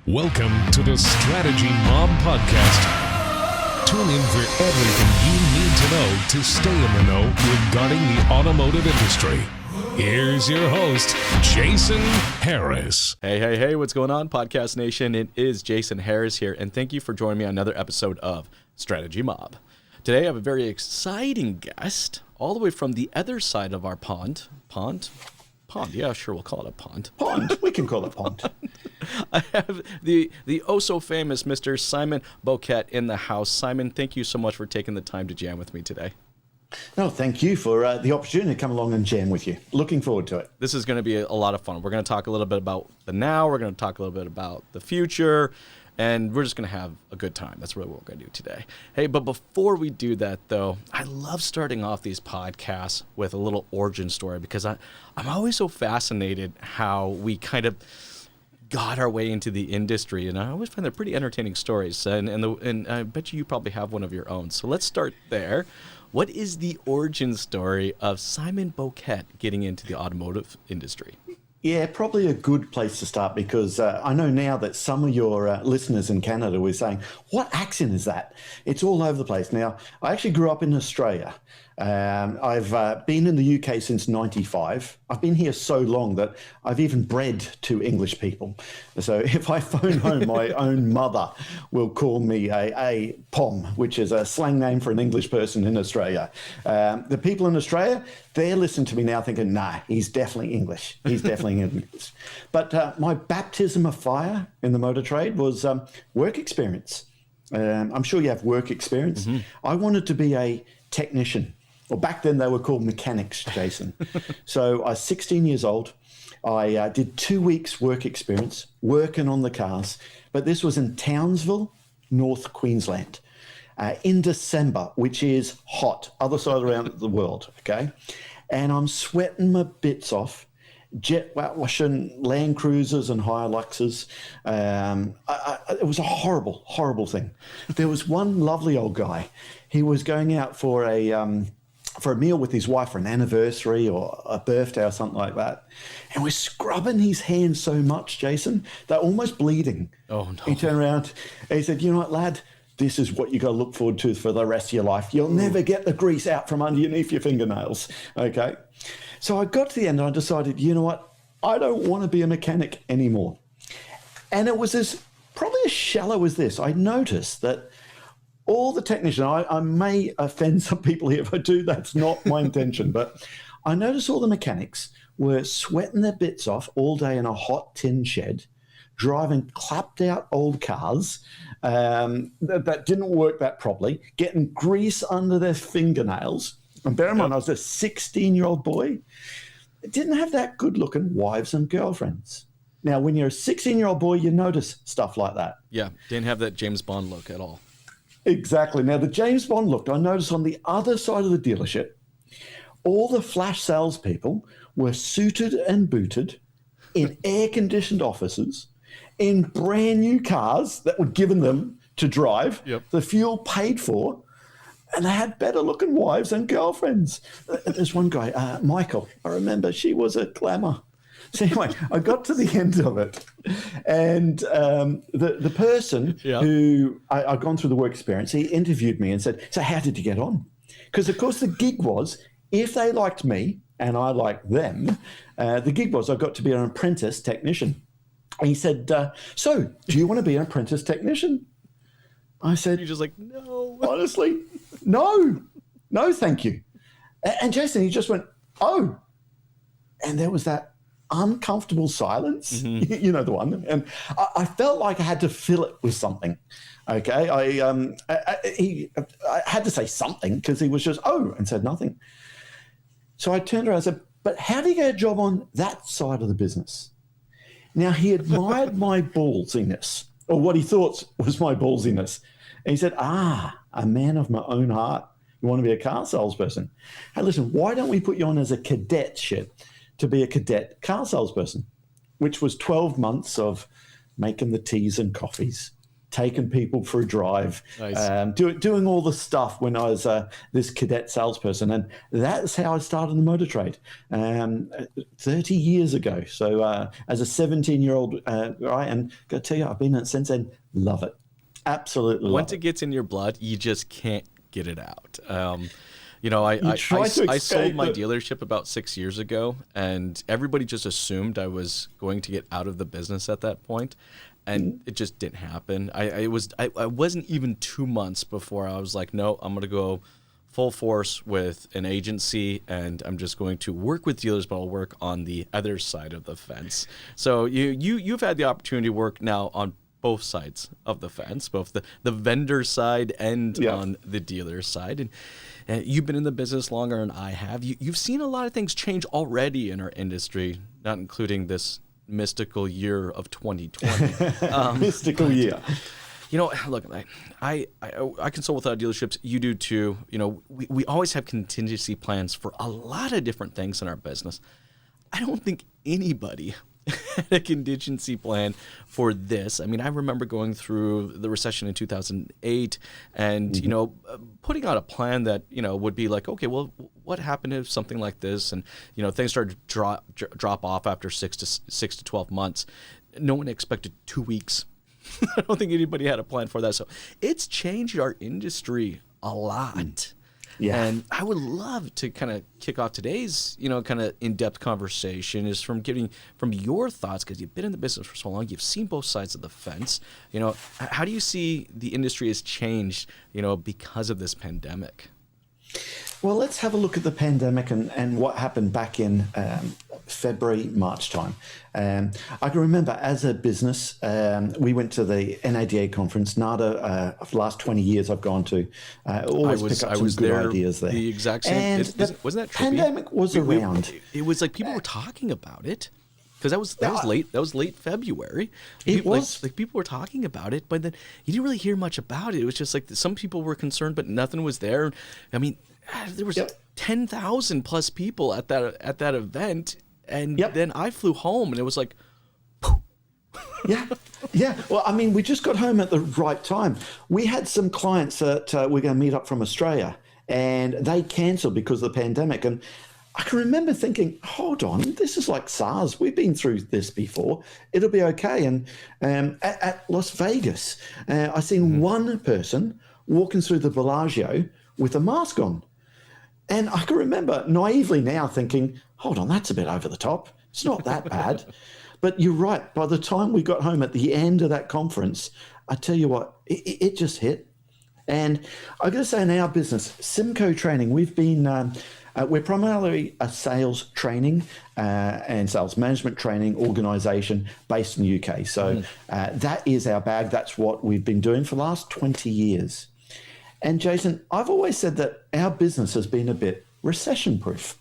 Welcome to the Strategy Mob Podcast. Tune in for everything you need to know to stay in the know regarding the automotive industry. Here's your host, Jason Harris. Hey, what's going on, Podcast Nation? It is Jason Harris here, and thank you for joining me on another episode of Strategy Mob. Today I have a very exciting guest, all the way from the other side of our pond. Pond? Yeah, sure, we'll call it a pond. Pond. We can call it pond. I have the oh-so-famous Mr. Simon Bowkett in the house. Simon, thank you so much for taking the time to jam with me today. No, thank you for the opportunity to come along and jam with you. Looking forward to it. This is going to be a lot of fun. We're going to talk a little bit about the now. We're going to talk a little bit about the future. And we're just going to have a good time. That's really what we're going to do today. Hey, but before we do that, though, I love starting off these podcasts with a little origin story because I'm always so fascinated how we kind of got our way into the industry. And I always find they're pretty entertaining stories. And I bet you probably have one of your own. So let's start there. What is the origin story of Simon Bowkett getting into the automotive industry? Yeah, probably a good place to start because I know now that some of your listeners in Canada were saying, what accent is that? It's all over the place. Now, I actually grew up in Australia. I've been in the UK since 95. I've been here so long that I've even bred two English people. So if I phone home, my own mother will call me a POM, which is a slang name for an English person in Australia. The people in Australia, they're listening to me now thinking, nah, he's definitely English. He's definitely English. But my baptism of fire in the motor trade was work experience. I'm sure you have work experience. Mm-hmm. I wanted to be a technician. Well, back then they were called mechanics, Jason. So I was 16 years old. I did 2 weeks work experience, working on the cars. But this was in Townsville, North Queensland, in December, which is hot, other side around the world, okay? And I'm sweating my bits off, jet washing Land Cruisers and Hiluxes. It was a horrible, horrible thing. There was one lovely old guy. He was going out for a meal with his wife for an anniversary or a birthday or something like that. And we're scrubbing his hands so much, Jason, they're almost bleeding. Oh, no. He turned around and he said, you know what, lad? This is what you got to look forward to for the rest of your life. You'll never get the grease out from underneath your fingernails, okay? So I got to the end and I decided, you know what? I don't want to be a mechanic anymore. And it was probably as shallow as this. I noticed that all the technicians, I may offend some people here if I do, that's not my intention, but I noticed all the mechanics were sweating their bits off all day in a hot tin shed, driving clapped out old cars that didn't work that properly, getting grease under their fingernails. And bear in mind, I was a 16-year-old boy. I didn't have that good-looking wives and girlfriends. Now, when you're a 16-year-old boy, you notice stuff like that. Yeah, didn't have that James Bond look at all. Exactly. Now, the James Bond look, I noticed on the other side of the dealership, all the flash salespeople were suited and booted in air-conditioned offices, in brand-new cars that were given them to drive, yep. The fuel paid for, and they had better-looking wives and girlfriends. There's one guy, Michael. I remember she was a glamour. So anyway, I got to the end of it, and the person who I'd gone through the work experience, he interviewed me and said, so how did you get on? Because, of course, the gig was, if they liked me and I liked them, the gig was I got to be an apprentice technician. And he said, so do you want to be an apprentice technician? I said, you're just like, no. Honestly, no, thank you. And Jason, he just went, oh. And there was that uncomfortable silence, mm-hmm. You know the one, and I felt like I had to fill it with something. Okay, I had to say something because he was just and said nothing. So I turned around and said, "But how do you get a job on that side of the business?" Now he admired my ballsiness, or what he thought was my ballsiness, and he said, "Ah, a man of my own heart. You want to be a car salesperson? Hey, listen, why don't we put you on as a cadetship to be a cadet car salesperson," which was 12 months of making the teas and coffees, taken people for a drive, Nice. doing all the stuff when I was this cadet salesperson. And that's how I started the motor trade 30 years ago. So as a 17-year-old guy, and got to tell you, I've been in it since then. Love it. Absolutely love Once it gets in your blood, you just can't get it out. I sold my dealership about 6 years ago, and everybody just assumed I was going to get out of the business at that point, and it just didn't happen. I wasn't even 2 months before I was like, no, I'm going to go full force with an agency, and I'm just going to work with dealers, but I'll work on the other side of the fence. So you've had the opportunity to work now on both sides of the fence, both the vendor side and on the dealer side. And you've been in the business longer than I have. You've seen a lot of things change already in our industry, not including this mystical year of 2020. mystical year. Look, I consult with our dealerships. You do too. We always have contingency plans for a lot of different things in our business. I don't think anybody had a contingency plan for this. I mean, I remember going through the recession in 2008 and, putting out a plan that, would be like, okay, well, what happened if something like this? And, things started to drop off after 6 to 12 months. No one expected 2 weeks. I don't think anybody had a plan for that. So it's changed our industry a lot. Yeah. And I would love to kind of kick off today's, kind of in-depth conversation is from your thoughts, because you've been in the business for so long, you've seen both sides of the fence. How do you see the industry has changed, because of this pandemic? Well, let's have a look at the pandemic and what happened back in February, March time. I can remember as a business, we went to the NADA conference. NADA, for the last 20 years I've gone to, always pick up some good ideas there. The exact same. And wasn't that trippy? Pandemic was around. It was like people were talking about it. Because that was late February. It was like people were talking about it, but then you didn't really hear much about it. It was just like some people were concerned, but nothing was there. I mean, there was 10,000 plus people at that event, and then I flew home, and it was like, yeah. Well, I mean, we just got home at the right time. We had some clients that we're going to meet up from Australia, and they cancelled because of the pandemic, and I can remember thinking, hold on, this is like SARS. We've been through this before. It'll be okay. And at Las Vegas, I seen one person walking through the Bellagio with a mask on. And I can remember naively now thinking, hold on, that's a bit over the top. It's not that bad. But you're right. By the time we got home at the end of that conference, I tell you what, it just hit. And I got to say, in our business, Symco Training, we've been... we're primarily a sales training and sales management training organization based in the UK. So that is our bag. That's what we've been doing for the last 20 years. And Jason, I've always said that our business has been a bit recession-proof.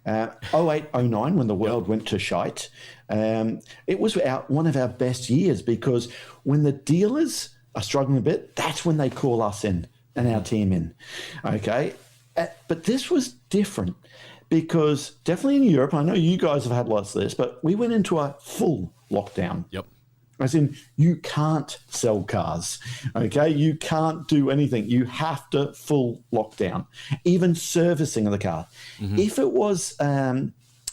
08, 09, when the world went to shite, it was one of our best years because when the dealers are struggling a bit, that's when they call us in and our team in. Okay. But this was different because definitely in Europe, I know you guys have had lots of this, but we went into a full lockdown. Yep. As in, you can't sell cars, okay? You can't do anything. You have to full lockdown, even servicing of the car. Mm-hmm. If it was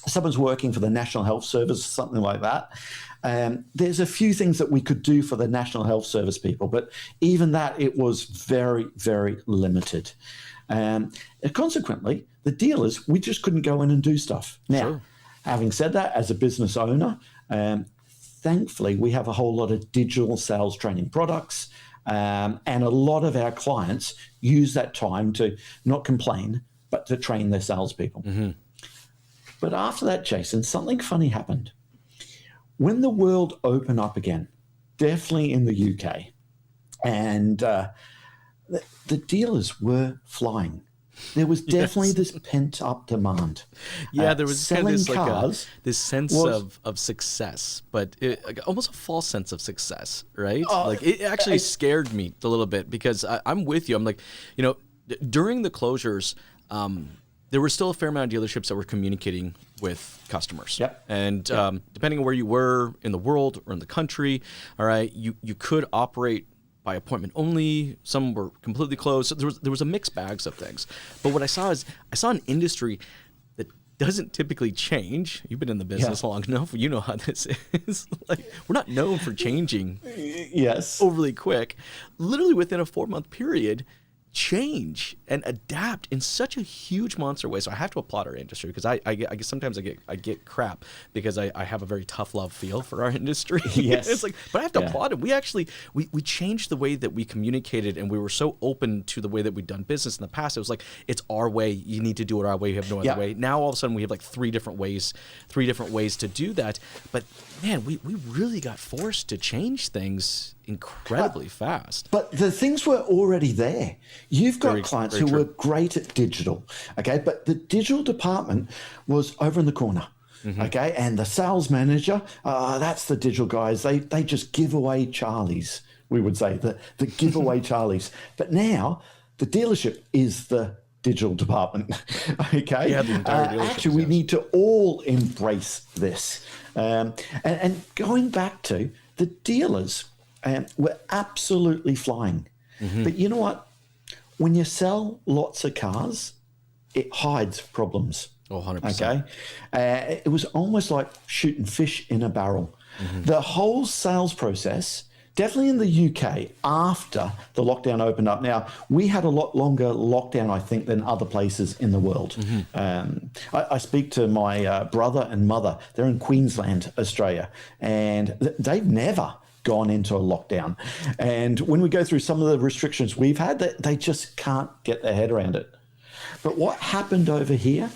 someone's working for the National Health Service or something like that, there's a few things that we could do for the National Health Service people, but even that, it was very, very limited. And consequently, the dealers, we just couldn't go in and do stuff. Now, having said that, as a business owner, thankfully, we have a whole lot of digital sales training products, and a lot of our clients use that time to not complain, but to train their salespeople. Mm-hmm. But after that, Jason, something funny happened. When the world opened up again, definitely in the UK, and the dealers were flying. There was definitely this pent-up demand. Yeah, there was kind of this, cars this sense of success, but almost a false sense of success, right? It actually scared me a little bit because I'm with you. I'm like, during the closures, there were still a fair amount of dealerships that were communicating with customers. Yep. And depending on where you were in the world or in the country, all right, you could operate by appointment only. Some were completely closed. So there was a mixed bags of things. But what I saw an industry that doesn't typically change. You've been in the business long enough. You know how this is. Like, we're not known for changing overly quick. Literally within a 4-month period, change and adapt in such a huge monster way. So I have to applaud our industry, because I guess sometimes I get crap because I have a very tough love feel for our industry. Yes. It's like, but I have to applaud it. We actually we changed the way that we communicated, and we were so open to the way that we'd done business in the past. It was like, it's our way. You need to do it our way. You have no other way. Now all of a sudden we have like three different ways to do that. But man, we really got forced to change things incredibly fast. But the things were already there. You've got clients who were great at digital, okay? But the digital department was over in the corner, okay? And the sales manager, that's the digital guys. They just give away Charlies, we would say, the giveaway Charlies. But now the dealership is the digital department, okay? Yeah, the entire dealership. Actually, we need to all embrace this. And going back to the dealers, we're absolutely flying. But you know what? When you sell lots of cars, it hides problems. Oh, 100%. Okay? It was almost like shooting fish in a barrel. The whole sales process, definitely in the UK, after the lockdown opened up. Now, we had a lot longer lockdown, I think, than other places in the world. I speak to my brother and mother. They're in Queensland, Australia, and they've never gone into a lockdown. And when we go through some of the restrictions we've had, they just can't get their head around it. But what happened over here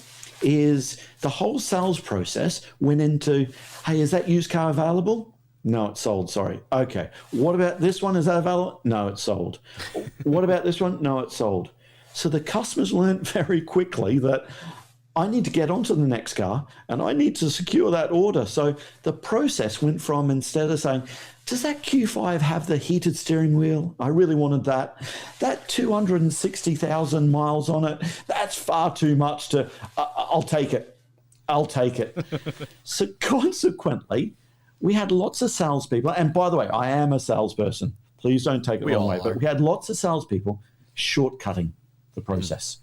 is the whole sales process went into, hey, is that used car available? No, it's sold, sorry. Okay. What about this one? Is that available? No, it's sold. What about this one? No, it's sold. So the customers learned very quickly that I need to get onto the next car and I need to secure that order. So the process went from, instead of saying, does that Q5 have the heated steering wheel? I really wanted that. That 260,000 miles on it, that's far too much to, I'll take it. I'll take it. So consequently, we had lots of salespeople. And by the way, I am a salesperson. Please don't take it the wrong way. But we had lots of salespeople shortcutting the process.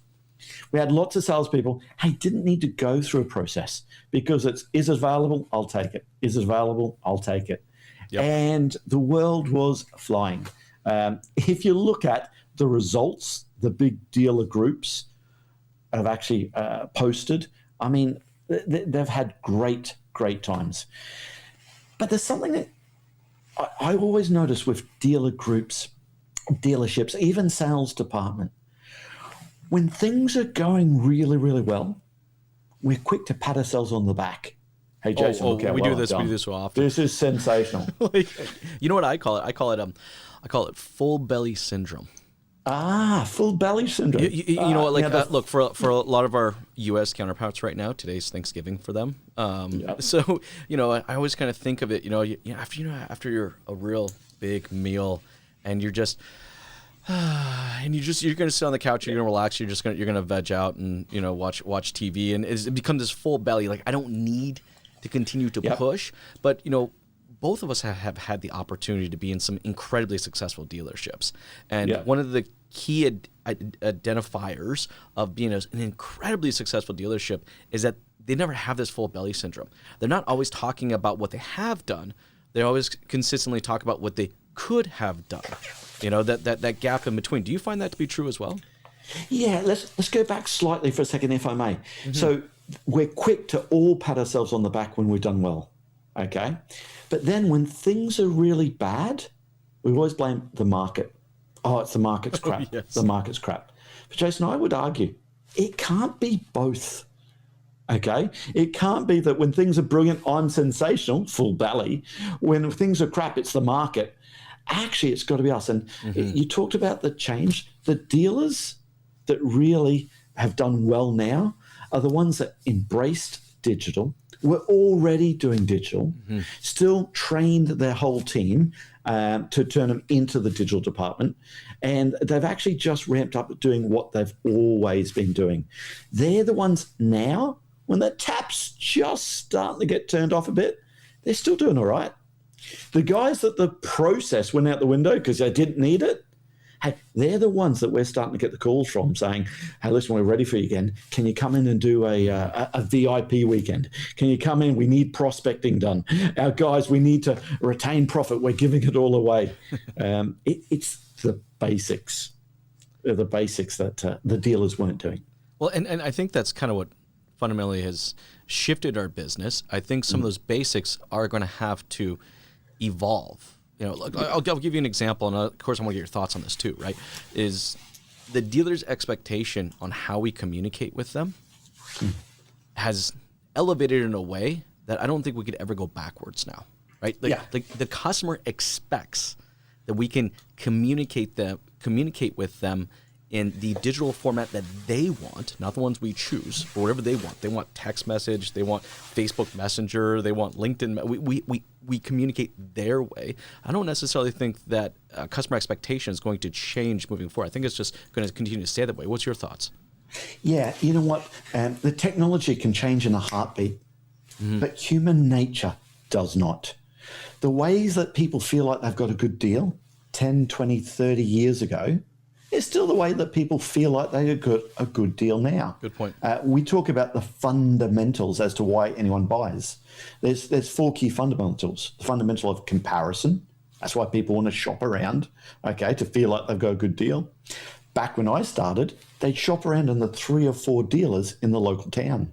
We had lots of salespeople, hey, didn't need to go through a process because is it available? I'll take it. Is it available? I'll take it. Yep. And the world was flying. If you look at the results, the big dealer groups have actually posted, I mean, they've had great times. But there's something that I always notice with dealer groups, dealerships, even sales department. When things are going really, really well, we're quick to pat ourselves on the back. Hey, Jason, look how we well do this. I've We done. do this so often. This is sensational. You know what I call it? I call it full belly syndrome. Full belly syndrome. You know what? Like, look, for a lot of our U.S. counterparts right now, today's Thanksgiving for them. So I always kind of think of it. After you're a real big meal, and you're just. And you're going to sit on the couch, you're going to relax, you're going to veg out and watch TV, and it becomes this full belly. Like, I don't need to continue to push, but both of us have had the opportunity to be in some incredibly successful dealerships, and one of the key identifiers of being an incredibly successful dealership is that they never have this full belly syndrome. They're not always talking about what they have done; they always consistently talk about what they could have done. That gap in between. Do you find that to be true as well? Yeah, let's go back slightly for a second, if I may. So we're quick to all pat ourselves on the back when we've done well, okay? But then when things are really bad, we always blame the market. Oh, it's the market's crap. Yes. The market's crap. But Jason, I would argue it can't be both. Okay, it can't be that when things are brilliant, I'm sensational, full belly. When things are crap, it's the market. Actually, it's got to be us. And you talked about the change. The dealers that really have done well now are the ones that embraced digital, were already doing digital, still trained their whole team to turn them into the digital department. And they've actually just ramped up doing what they've always been doing. They're the ones now, when the tap's just starting to get turned off a bit, they're still doing all right. The guys that the process went out the window because they didn't need it, hey, they're the ones that we're starting to get the calls from saying, hey, listen, we're ready for you again. Can you come in and do a VIP weekend? Can you come in? We need prospecting done. Our guys, we need to retain profit. We're giving it all away. It's the basics. The basics that the dealers weren't doing. Well, and I think that's kind of what fundamentally has shifted our business. I think some of those basics are going to have to evolve. You know, I'll give you an example, and of course I want to get your thoughts on this too, right? Is the dealer's expectation on how we communicate with them has elevated in a way that I don't think we could ever go backwards now, right? The customer expects that we can communicate with them in the digital format that they want, not the ones we choose, or whatever they want. They want text message, they want Facebook Messenger, they want LinkedIn. We communicate their way. I don't necessarily think that customer expectation is going to change moving forward. I think it's just going to continue to stay that way. What's your thoughts? Yeah, you know what? The technology can change in a heartbeat, but human nature does not. The ways that people feel like they've got a good deal 10, 20, 30 years ago is still the way that people feel like they got a good deal now. Good point. We talk about the fundamentals as to why anyone buys. There's 4 key fundamentals. The fundamental of comparison. That's why people want to shop around, okay, to feel like they've got a good deal. Back when I started, they'd shop around in the 3 or 4 dealers in the local town.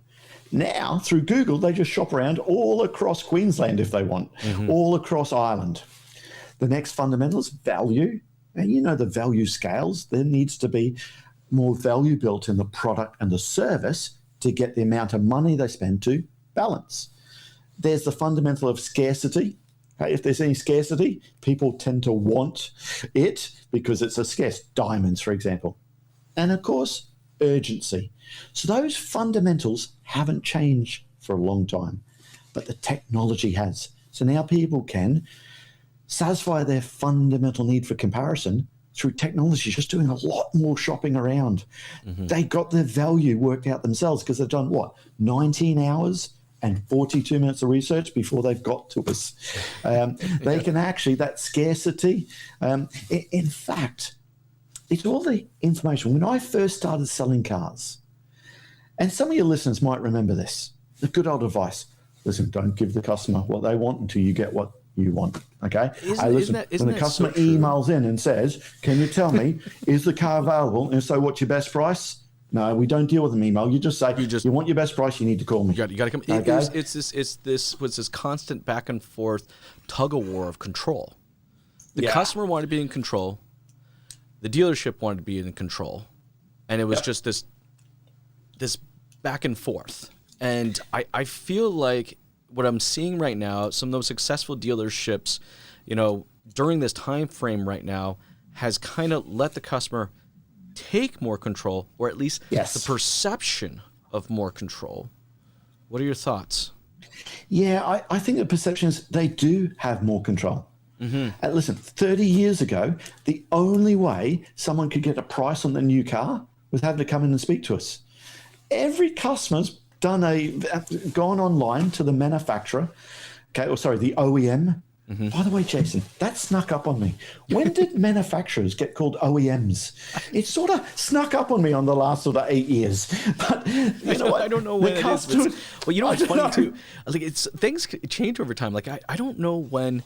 Now, through Google, they just shop around all across Queensland if they want, all across Ireland. The next fundamental is value. And you know the value scales. There needs to be more value built in the product and the service to get the amount of money they spend to balance. There's the fundamental of scarcity. Okay, if there's any scarcity, people tend to want it because it's a scarce. Diamonds, for example. And of course, urgency. So those fundamentals haven't changed for a long time, but the technology has. So now people can satisfy their fundamental need for comparison through technology, just doing a lot more shopping around. They got their value worked out themselves because they've done 19 hours and 42 minutes of research before they've got to us. They can actually, that scarcity, in fact, it's all the information. When I first started selling cars, and some of your listeners might remember this, the good old advice, listen, don't give the customer what they want until you get what you want, okay? When the customer emails in and says, can you tell me, is the car available? And so what's your best price? No, we don't deal with an email. You just say, you want your best price, you need to call me. You got to come. Okay? It's this constant back and forth tug of war of control. The customer wanted to be in control. The dealership wanted to be in control. And it was just this back and forth. And I feel like what I'm seeing right now, some of those successful dealerships, during this time frame right now, has kind of let the customer take more control, or at least the perception of more control. What are your thoughts? Yeah, I think the perception is they do have more control. Listen, 30 years ago, the only way someone could get a price on the new car was having to come in and speak to us. Every customer's gone online to the manufacturer, the OEM. By the way, Jason, that snuck up on me. When did manufacturers get called OEMs? It sort of snuck up on me on the last sort of 8 years. But you know what? I don't know when it is. Well, you know what's funny too? Like things change over time. Like I don't know when,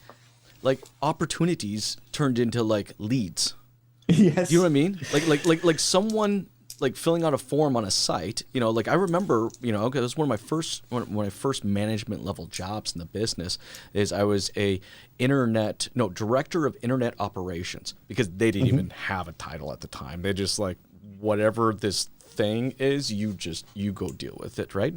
like opportunities turned into like leads. Yes. You know what I mean? Like someone like filling out a form on a site, like I remember, it was one of my first management level jobs in the business is I was director of internet operations, because they didn't even have a title at the time. They just like, whatever this thing is, you go deal with it, right?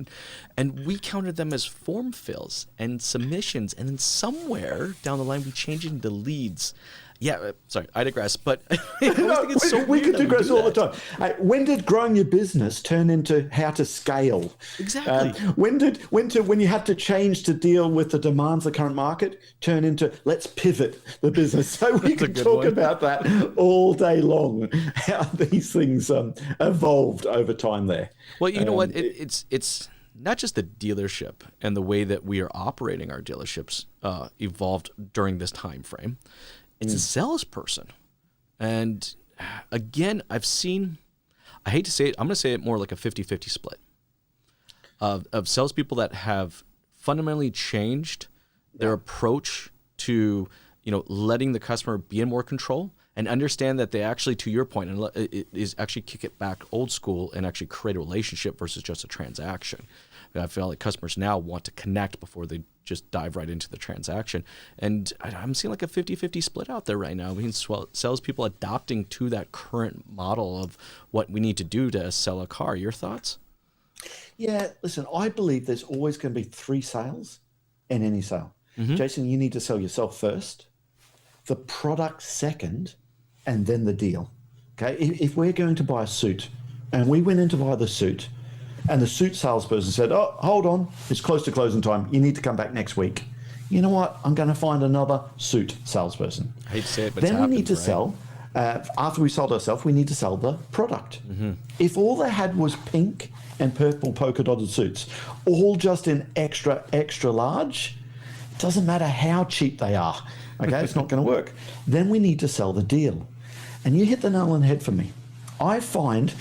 And we counted them as form fills and submissions, and then somewhere down the line we changed it into leads. Yeah, sorry, I digress, but I think it's so we weird could digress all the time. When did growing your business turn into how to scale? Exactly. When you had to change to deal with the demands of the current market, turn into let's pivot the business. So we could talk about that all day long, how these things evolved over time there. Well, you know what? It's not just the dealership and the way that we are operating our dealerships evolved during this time frame. It's a salesperson. And again, I hate to say it, I'm going to say it more like a 50-50 split of salespeople that have fundamentally changed their approach to, letting the customer be in more control and understand that they actually, to your point, and it is actually kick it back old school and actually create a relationship versus just a transaction. I feel like customers now want to connect before they just dive right into the transaction. And I'm seeing like a 50-50 split out there right now. We can salespeople adopting to that current model of what we need to do to sell a car. Your thoughts? Yeah, listen, I believe there's always going to be 3 sales in any sale. Jason, you need to sell yourself first, the product second, and then the deal. Okay, if we're going to buy a suit and we went in to buy the suit and the suit salesperson said, oh, hold on, it's close to closing time, you need to come back next week. You know what? I'm going to find another suit salesperson. I hate to say it, but then we need to sell. After we sold ourselves, we need to sell the product. If all they had was pink and purple polka dotted suits, all just in extra, extra large, it doesn't matter how cheap they are. Okay, it's not going to work. Then we need to sell the deal. And you hit the nail on the head for me. I find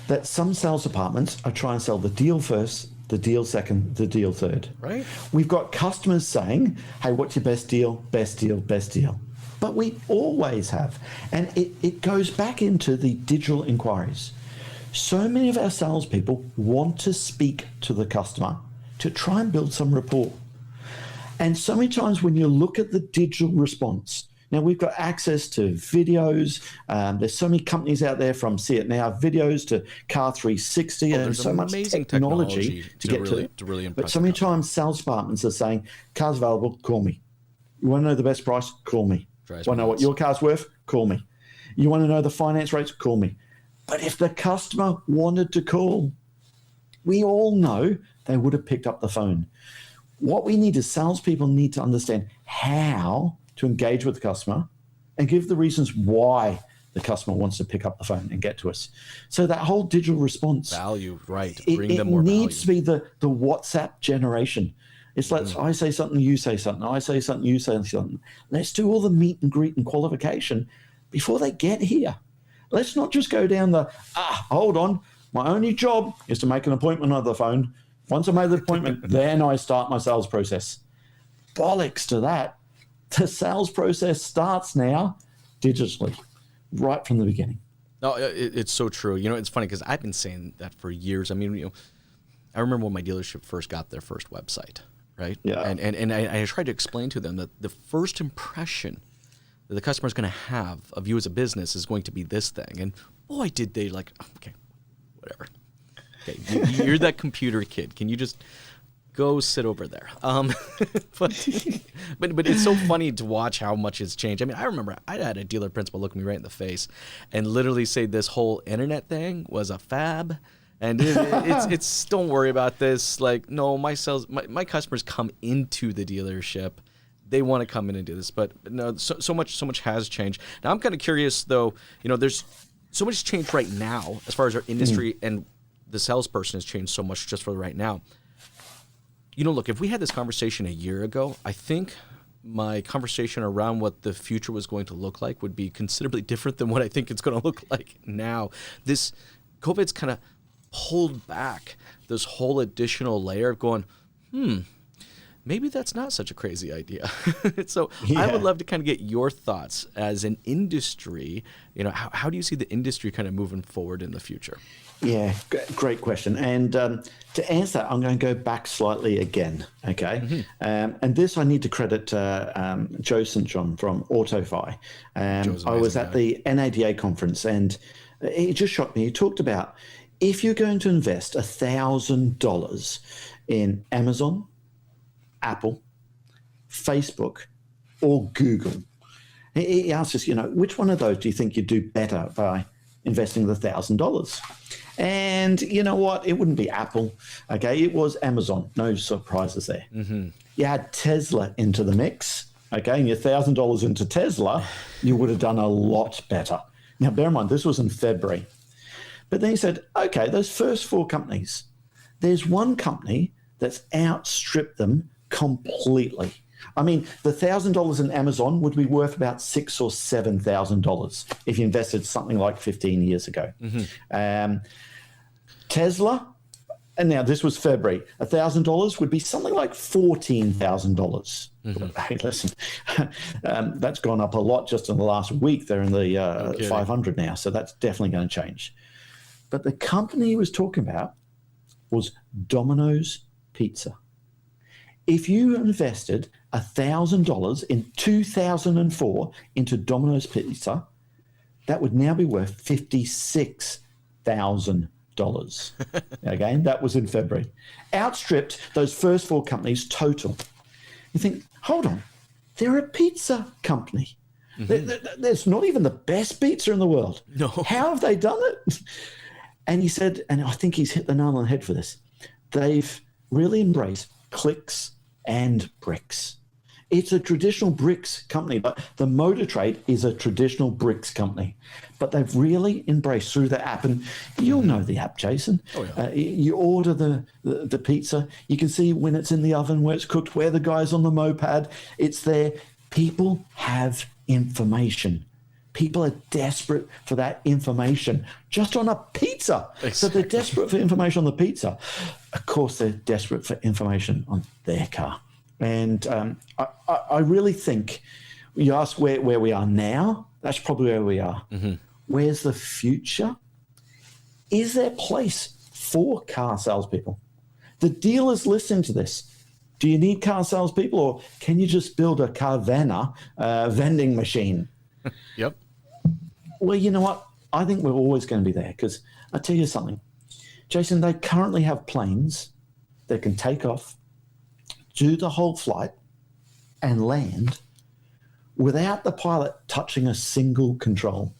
that some sales departments are trying to sell the deal first, the deal second, the deal third. Right. We've got customers saying, hey, what's your best deal, best deal, best deal? But we always have. And it goes back into the digital inquiries. So many of our salespeople want to speak to the customer to try and build some rapport. And so many times when you look at the digital response, now we've got access to videos. There's so many companies out there from See It Now videos to Car 360 and so much technology to get to really impress. But so many times sales departments are saying, car's available, call me. You want to know the best price? Call me. Want to know what your car's worth? Call me. You want to know the finance rates? Call me. But if the customer wanted to call, we all know they would have picked up the phone. What we need is salespeople need to understand how to engage with the customer and give the reasons why the customer wants to pick up the phone and get to us. So that whole digital response value, right? Bring them more value. It value. needs to be the WhatsApp generation. It's like I say something, you say something. I say something, you say something. Let's do all the meet and greet and qualification before they get here. Let's not just go down hold on. My only job is to make an appointment on the phone. Once I made the appointment, then I start my sales process. Bollocks to that. The sales process starts now digitally, right from the beginning. No, it's so true. It's funny because I've been saying that for years. I mean, I remember when my dealership first got their first website, right? Yeah. And I tried to explain to them that the first impression that the customer is going to have of you as a business is going to be this thing. And boy, did they okay, whatever. Okay, you're that computer kid. Can you just go sit over there? But it's so funny to watch how much it's changed. I mean, I remember I had a dealer principal look me right in the face and literally say this whole internet thing was a fab. And it's don't worry about this. Like, no, my customers come into the dealership. They want to come in and do this. But no, so much has changed. Now I'm kind of curious though. There's so much change right now as far as our industry and the salesperson has changed so much just for right now. Look, if we had this conversation a year ago, I think my conversation around what the future was going to look like would be considerably different than what I think it's going to look like now. This COVID's kind of pulled back this whole additional layer of going, maybe that's not such a crazy idea. So I would love to kind of get your thoughts as an industry. How do you see the industry kind of moving forward in the future? Yeah, great question. And to answer that, I'm going to go back slightly again, okay? And this I need to credit Joe St. John from AutoFi. I was at the NADA conference, and it just shocked me. He talked about if you're going to invest $1,000 in Amazon, Apple, Facebook, or Google, he asked us, which one of those do you think you'd do better by investing the $1,000? And you know what? It wouldn't be Apple. Okay, it was Amazon. No surprises there. You had Tesla into the mix. Okay, and your $1,000 into Tesla, you would have done a lot better. Now, bear in mind, this was in February. But then he said, okay, those first 4 companies, there's one company that's outstripped them completely. I mean, the $1,000 in Amazon would be worth about $6,000 or $7,000 if you invested something like 15 years ago. Tesla, and now this was February, $1,000 would be something like $14,000. Hey, listen, that's gone up a lot just in the last week. They're in the 500 now, so that's definitely going to change. But the company he was talking about was Domino's Pizza. If you invested $1,000 in 2004 into Domino's Pizza, that would now be worth $56,000. Again, that was in February. Outstripped those first four companies total. You think, hold on, they're a pizza company. There's not even the best pizza in the world. No. How have they done it? And he said, and I think he's hit the nail on the head for this, they've really embraced clicks and bricks. It's a traditional bricks company, but the motor trade is a traditional bricks company. But they've really embraced through the app, and you'll know the app, Jason. Oh, yeah. You order the pizza, you can see when it's in the oven, where it's cooked, where the guy's on the moped, it's there. People have information. People are desperate for that information just on a pizza. Exactly. So they're desperate for information on the pizza. Of course, they're desperate for information on their car. And I really think, you ask where we are now, that's probably where we are. Where's the future? Is there a place for car salespeople? The dealers listen to this. Do you need car salespeople, or can you just build a Carvana vending machine? Yep. Well, you know what? I think we're always going to be there, because I'll tell you something. Jason, they currently have planes that can take off, do the whole flight, and land without the pilot touching a single control.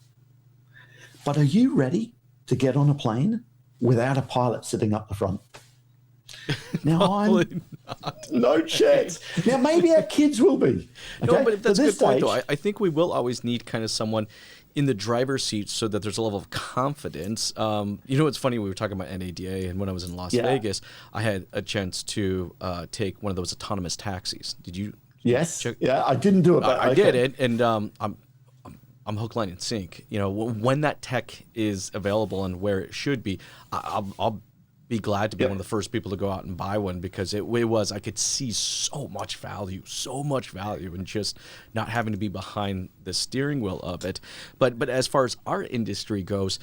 But are you ready to get on a plane without a pilot sitting up the front? Now, no chance. Now, maybe our kids will be. Okay? No, but that's a good point, stage, though. I think we will always need kind of someone in the driver's seat so that there's a level of confidence. You know, it's funny, we were talking about NADA, and when I was in Las Vegas, I had a chance to take one of those autonomous taxis. Did you? Yes. Check? Yeah, I didn't do it, but I did it, and I'm hook, line, and sink. You know, when that tech is available and where it should be, I'll be glad to be one of the first people to go out and buy one, because it was, I could see so much value in just not having to be behind the steering wheel of it. But as far as our industry goes,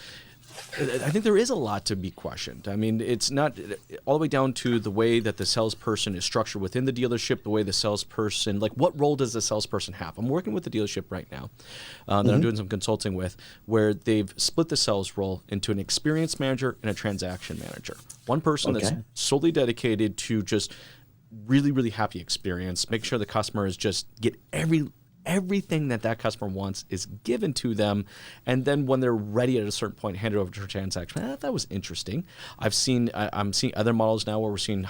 I think there is a lot to be questioned. I mean, it's not all the way down to the way that the salesperson is structured within the dealership, the way the salesperson, like what role does the salesperson have? I'm working with the dealership right now that I'm doing some consulting with, where they've split the sales role into an experience manager and a transaction manager. One person that's solely dedicated to just really, really happy experience, make sure the customer is just get everything that customer wants is given to them, and then when they're ready at a certain point, hand it over to a transaction. I thought that was interesting. I'm seeing other models now where we're seeing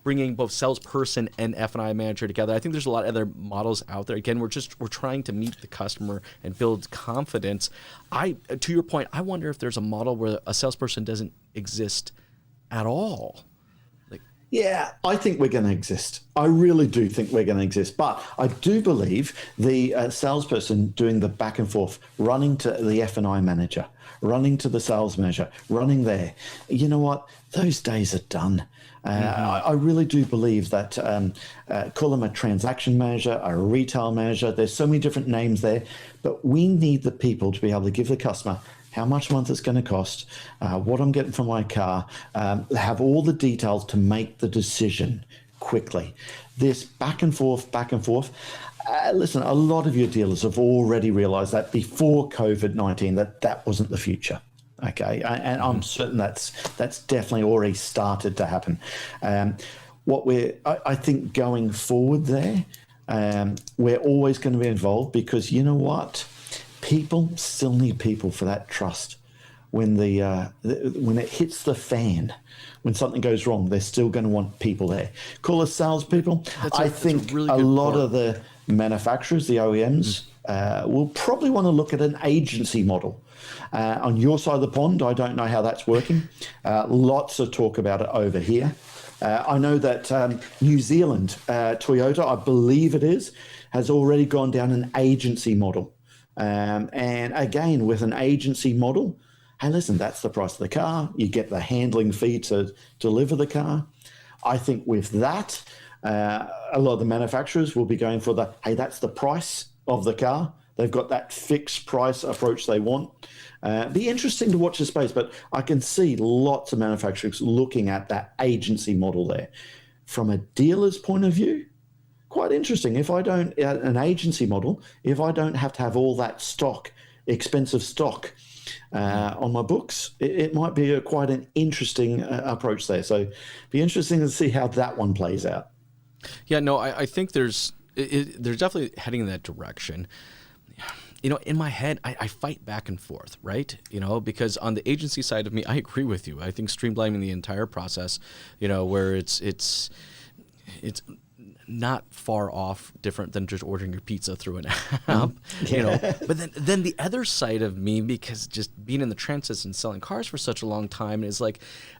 bringing both salesperson and F&I manager together. I think there's a lot of other models out there. Again, we're trying to meet the customer and build confidence. To your point, I wonder if there's a model where a salesperson doesn't exist at all. Yeah, I think we're going to exist. I really do think we're going to exist. But I do believe the salesperson doing the back and forth, running to the F&I manager, running to the sales manager, running there. You know what? Those days are done. I really do believe that, call them a transaction manager, a retail manager. There's so many different names there. But we need the people to be able to give the customer how much a month it's going to cost, what I'm getting from my car, have all the details to make the decision quickly. This back and forth. Listen, a lot of your dealers have already realized that before COVID-19 that wasn't the future. Okay, and I'm certain that's definitely already started to happen. I think going forward there, we're always going to be involved, because you know what? People still need people for that trust. When when it hits the fan, when something goes wrong, they're still going to want people there. Call us salespeople. I think a lot of the manufacturers, the OEMs, will probably want to look at an agency model. On your side of the pond, I don't know how that's working. Lots of talk about it over here. I know that New Zealand, Toyota, I believe it is, has already gone down an agency model. And again, with an agency model, hey, listen, that's the price of the car. You get the handling fee to deliver the car. I think with that, a lot of the manufacturers will be going for hey, that's the price of the car. They've got that fixed price approach they want. Be interesting to watch the space, but I can see lots of manufacturers looking at that agency model there. From a dealer's point of view, quite interesting. If I don't, an agency model, if I don't have to have all that stock, expensive stock on my books, it might be quite an interesting approach there. So be interesting to see how that one plays out. Yeah, no, I think they're definitely heading in that direction. In my head, I fight back and forth, right? Because on the agency side of me, I agree with you. I think streamlining the entire process, where it's not far off different than just ordering your pizza through an app, But then the other side of me, because just being in the trenches and selling cars for such a long time, is like,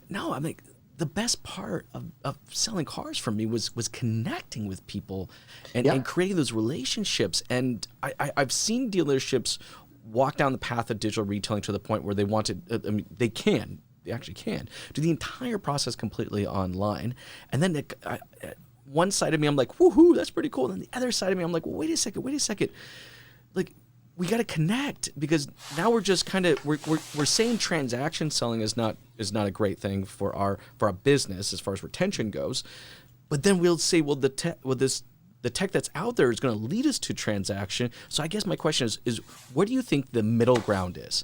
no, I'm like, the best part of selling cars for me was connecting with people and creating those relationships. And I've seen dealerships walk down the path of digital retailing to the point where they they actually can do the entire process completely online. And then one side of me, I'm like, woohoo, that's pretty cool. And then the other side of me, I'm like, well, wait a second. Like, we got to connect, because now we're just kind of we're saying transaction selling is not a great thing for our business as far as retention goes, but then we'll say, well, the tech that's out there is going to lead us to transaction. So I guess my question is what do you think the middle ground is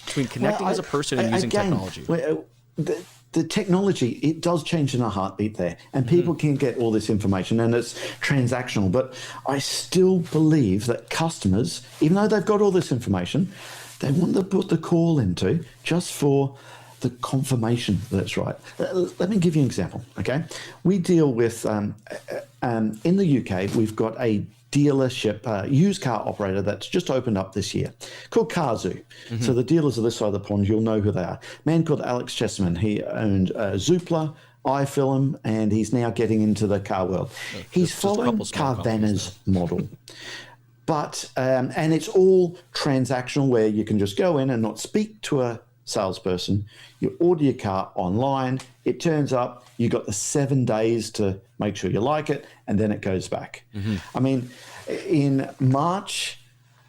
between connecting as a person and using technology? The technology, it does change in a heartbeat there, and people can get all this information, and it's transactional. But I still believe that customers, even though they've got all this information, they want to put the call into just for the confirmation that's right. Let me give you an example, okay? We deal with, in the UK, we've got a dealership, used car operator that's just opened up this year called Carzoo. So the dealers of this side of the pond, you'll know who they are. A man called Alex Chesterman. He owned Zoopla, iFilm, and he's now getting into the car world. He's following Carvana's model. But, and it's all transactional, where you can just go in and not speak to a salesperson. You order your car online, it turns up, you got the 7 days to make sure you like it, and then it goes back. I mean, in March,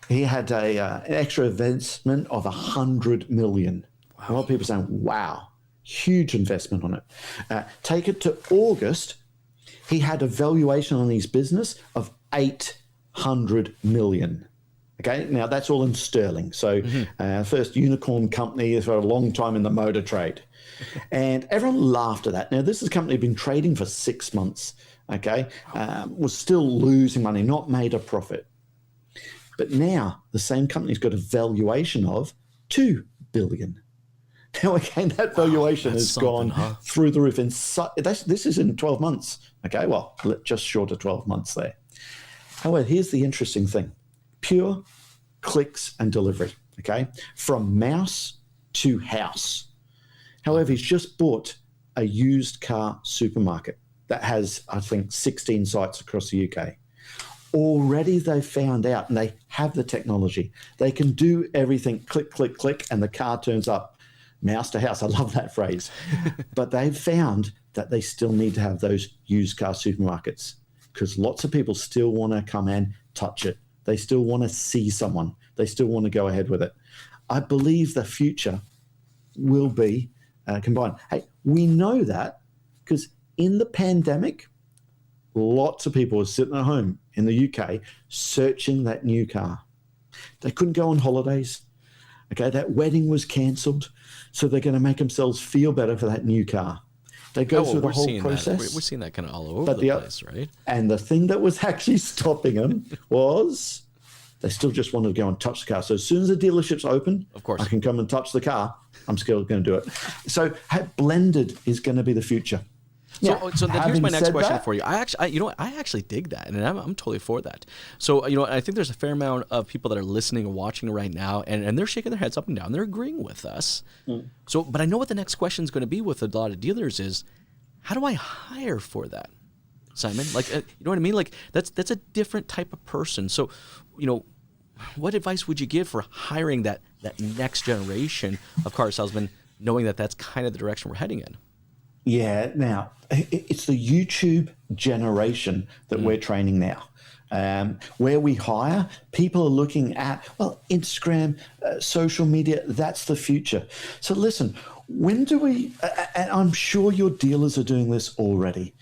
he had an extra investment of $100 million. Wow. A lot of people saying, wow, huge investment on it. Take it to August, he had a valuation on his business of $800 million. Okay, now that's all in sterling. So first unicorn company for a long time in the motor trade. And everyone laughed at that. Now, this is a company been trading for 6 months, okay, was still losing money, not made a profit. But now the same company's got a valuation of $2 billion. Now, again, that valuation has gone through the roof. This is in 12 months, okay, well, just short of 12 months there. However, here's the interesting thing. Pure clicks and delivery, okay, from mouse to house. However, he's just bought a used car supermarket that has, I think, 16 sites across the UK. Already they've found out, and they have the technology. They can do everything, click, click, click, and the car turns up mouse to house. I love that phrase. But they've found that they still need to have those used car supermarkets, because lots of people still want to come and touch it. They still want to see someone. They still want to go ahead with it. I believe the future will be combined. Hey, we know that because in the pandemic, lots of people were sitting at home in the UK searching that new car. They couldn't go on holidays. Okay, that wedding was cancelled, so they're going to make themselves feel better for that new car. They go through the whole process. We're seeing that kind of all over the place, right? And the thing that was actually stopping them was they still just wanted to go and touch the car. So as soon as the dealership's open, of course, I can come and touch the car. I'm still going to do it. So blended is going to be the future. So then here's my next question that, for you. I actually dig that, and I'm totally for that. So, I think there's a fair amount of people that are listening or watching right now, and they're shaking their heads up and down. They're agreeing with us. So, but I know what the next question is going to be with a lot of dealers is, how do I hire for that, Simon? Like, you know what I mean? Like, that's a different type of person. So, what advice would you give for hiring that next generation of car salesmen, knowing that that's kind of the direction we're heading in? Yeah, now it's the YouTube generation that we're training now. Where we hire, people are looking at, Instagram, social media, that's the future. So listen, when do we, and I'm sure your dealers are doing this already,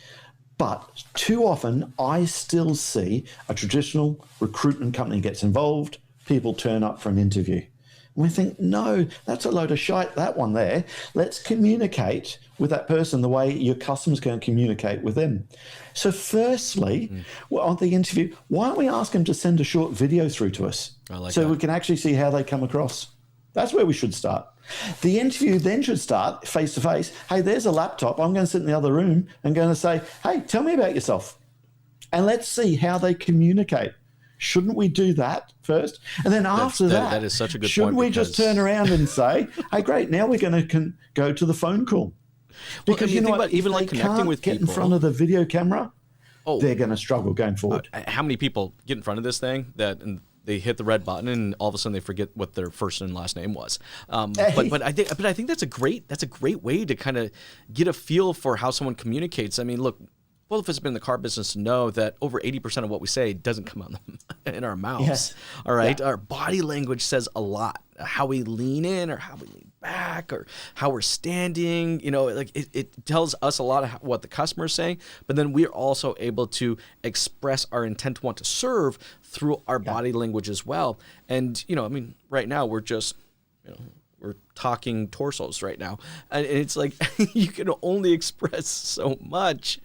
but too often I still see a traditional recruitment company gets involved, people turn up for an interview. We think, no, that's a load of shite, that one there. Let's communicate with that person the way your customer's going to communicate with them. So firstly, on the interview, why don't we ask them to send a short video through to us we can actually see how they come across? That's where we should start. The interview then should start face-to-face. Hey, there's a laptop. I'm going to sit in the other room and going to say, hey, tell me about yourself. And let's see how they communicate. Shouldn't we do that first? And then after that is such a good shouldn't point. We just turn around and say, hey, great, now we're going to go to the phone call? Because you know what, even like connecting with get people in front of the video camera, they're going to struggle going forward. How many people get in front of this thing and they hit the red button and all of a sudden they forget what their first and last name was? But I think that's a great way to kind of get a feel for how someone communicates. I mean, look, both of us have been in the car business to know that over 80% of what we say doesn't come out in our mouths. Yes. All right. Yeah. Our body language says a lot. How we lean in or how we lean back or how we're standing, it tells us a lot of what the customer is saying, but then we're also able to express our intent to want to serve through our body language as well. And, right now we're just, we're talking torsos right now, and it's like you can only express so much,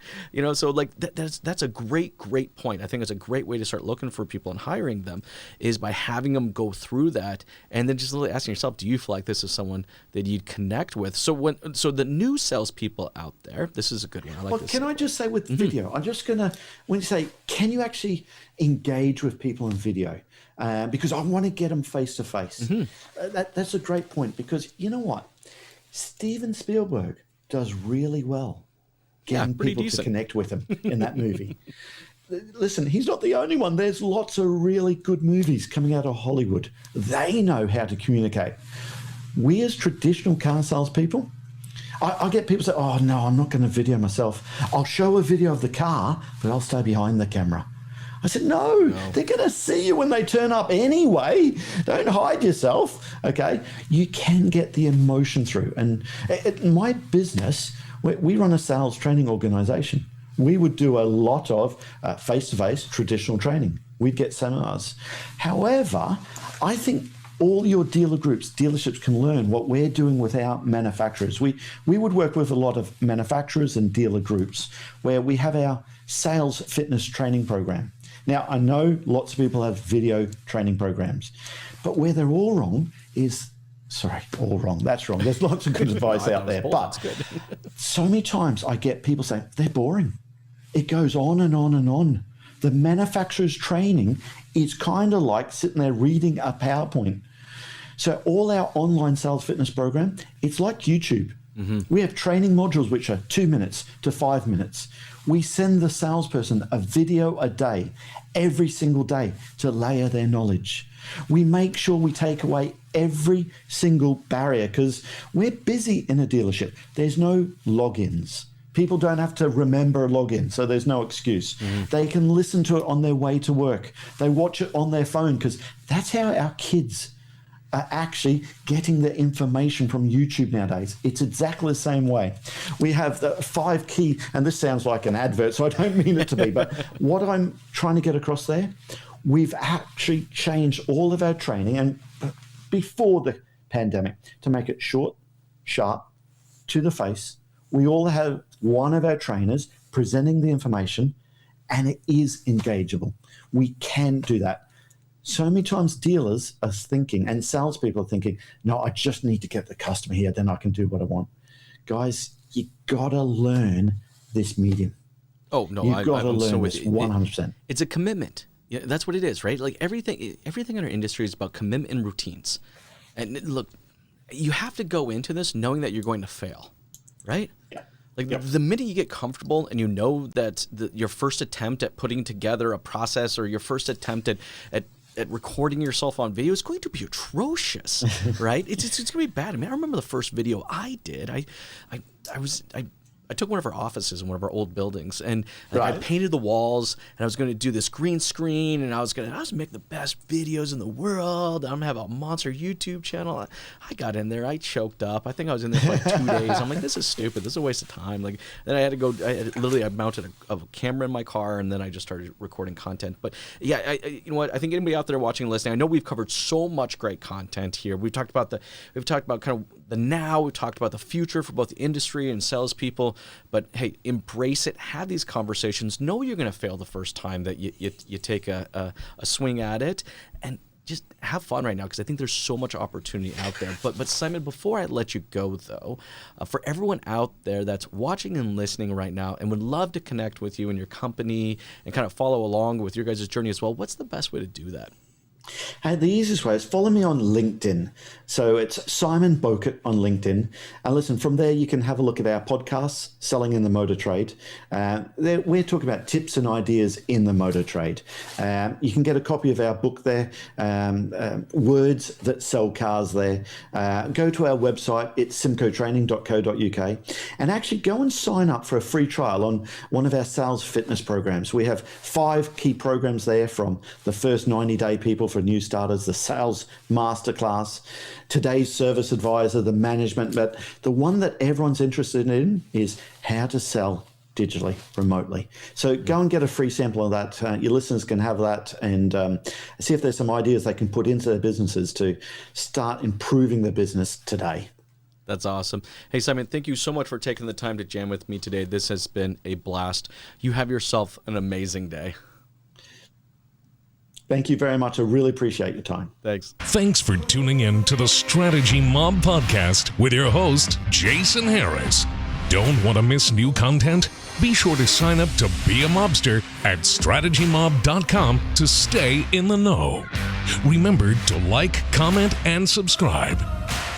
so like that's a great point. I think it's a great way to start looking for people and hiring them is by having them go through that and then just really asking yourself, do you feel like this is someone that you'd connect with? So the new salespeople out there, this is a good one. I like this. Can I just say with video, I'm just gonna, when you say, can you actually engage with people in video? Because I want to get them face to face. That's a great point, because you know what? Steven Spielberg does really well getting people to connect with him in that movie. Listen, he's not the only one. There's lots of really good movies coming out of Hollywood. They know how to communicate. We as traditional car salespeople, I get people say, oh no, I'm not going to video myself. I'll show a video of the car, but I'll stay behind the camera. I said, no, they're going to see you when they turn up anyway. Don't hide yourself, okay? You can get the emotion through. And in my business, we run a sales training organization. We would do a lot of face-to-face traditional training. We'd get seminars. However, I think all your dealerships can learn what we're doing with our manufacturers. We would work with a lot of manufacturers and dealer groups where we have our sales fitness training program. Now, I know lots of people have video training programs, but where they're all wrong is, all wrong. That's wrong. There's lots of good advice out there. But so many times I get people saying, they're boring. It goes on and on and on. The manufacturer's training is kind of like sitting there reading a PowerPoint. So all our online sales fitness program, it's like YouTube. We have training modules which are 2 minutes to 5 minutes. We send the salesperson a video a day, every single day, to layer their knowledge. We make sure we take away every single barrier because we're busy in a dealership. There's no logins. People don't have to remember a login, so there's no excuse. They can listen to it on their way to work. They watch it on their phone because that's how our kids are actually getting the information from YouTube nowadays. It's exactly the same way. We have the 5 key, and this sounds like an advert, so I don't mean it to be, but what I'm trying to get across there, we've actually changed all of our training and before the pandemic to make it short, sharp, to the face. We all have one of our trainers presenting the information, and it is engageable. We can do that. So many times dealers are thinking, and salespeople are thinking, no, I just need to get the customer here, then I can do what I want. Guys, you got to learn this medium. Oh no, You've got to I'm learn so this with you. 100%. It's a commitment. Yeah, that's what it is, right? Like everything in our industry is about commitment and routines. And look, you have to go into this knowing that you're going to fail, right? Yeah. Like the minute you get comfortable and you know that your first attempt at putting together a process or your first attempt at recording yourself on video is going to be atrocious, right? It's going to be bad. I mean, I remember the first video I did. I took one of our offices in one of our old buildings, and I painted the walls, and I was going to do this green screen, and I was going to make the best videos in the world. I'm going to have a monster YouTube channel. I got in there. I choked up. I think I was in there for like 2 days. I'm like, this is stupid. This is a waste of time. Like, then I had to go. I mounted a camera in my car, and then I just started recording content. But yeah, you know what? I think anybody out there watching and listening, I know we've covered so much great content here. We've talked about kind of the now. We've talked about the future for both the industry and salespeople. But hey, embrace it. Have these conversations. Know you're going to fail the first time that you take a swing at it, and just have fun right now, because I think there's so much opportunity out there. But Simon, before I let you go though, for everyone out there that's watching and listening right now and would love to connect with you and your company and kind of follow along with your guys' journey as well, what's the best way to do that? The easiest way is follow me on LinkedIn. So it's Simon Bowkett on LinkedIn. And listen, from there you can have a look at our podcasts, Selling in the Motor Trade. We're talking about tips and ideas in the motor trade. You can get a copy of our book there, Words That Sell Cars there. Go to our website, it's symcotraining.co.uk, and actually go and sign up for a free trial on one of our sales fitness programs. We have 5 key programs there, from the first 90-day people for new starters, the sales masterclass, today's service advisor, the management. But the one that everyone's interested in is how to sell digitally, remotely. So go and get a free sample of that. Your listeners can have that, and see if there's some ideas they can put into their businesses to start improving their business today. That's awesome. Hey, Simon, thank you so much for taking the time to jam with me today. This has been a blast. You have yourself an amazing day. Thank you very much. I really appreciate your time. Thanks. Thanks for tuning in to the Strategy Mob podcast with your host, Jason Harris. Don't want to miss new content? Be sure to sign up to be a mobster at strategymob.com to stay in the know. Remember to like, comment, and subscribe.